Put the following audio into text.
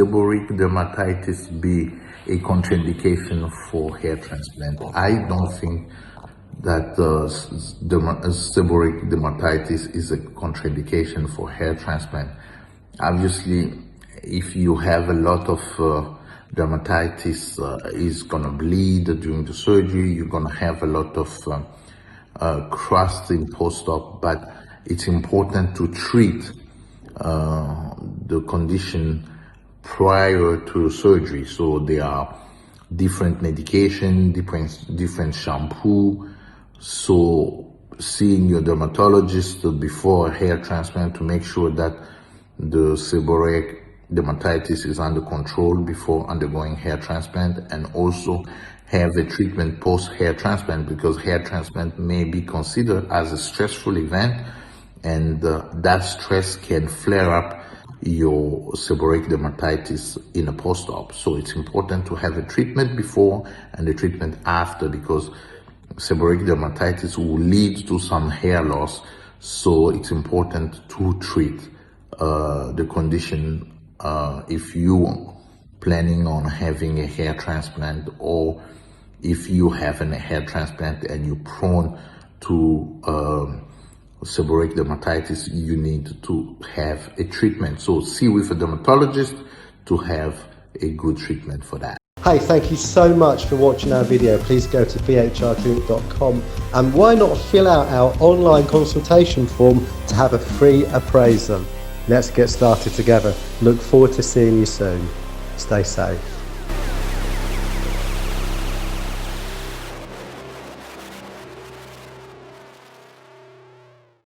seborrheic dermatitis be a contraindication for hair transplant? I don't think that seborrheic dermatitis is a contraindication for hair transplant. Obviously, if you have a lot of dermatitis, is gonna bleed during the surgery, you're gonna have a lot of crust in post-op, but it's important to treat the condition prior to surgery. So there are different medication, different shampoo. So seeing your dermatologist before hair transplant to make sure that the seborrheic dermatitis is under control before undergoing hair transplant, and also have a treatment post hair transplant, because hair transplant may be considered as a stressful event, and that stress can flare up your seborrheic dermatitis in a post-op. So it's important to have a treatment before and a treatment after, because seborrheic dermatitis will lead to some hair loss. So it's important to treat the condition if you planning on having a hair transplant, or if you have a hair transplant and you're prone to seborrheic dermatitis, you need to have a treatment. So see with a dermatologist to have a good treatment for that. Hey, thank you so much for watching our video. Please go to bhrclinic.com, and why not fill out our online consultation form to have a free appraisal. Let's get started together. Look forward to seeing you soon. Stay safe.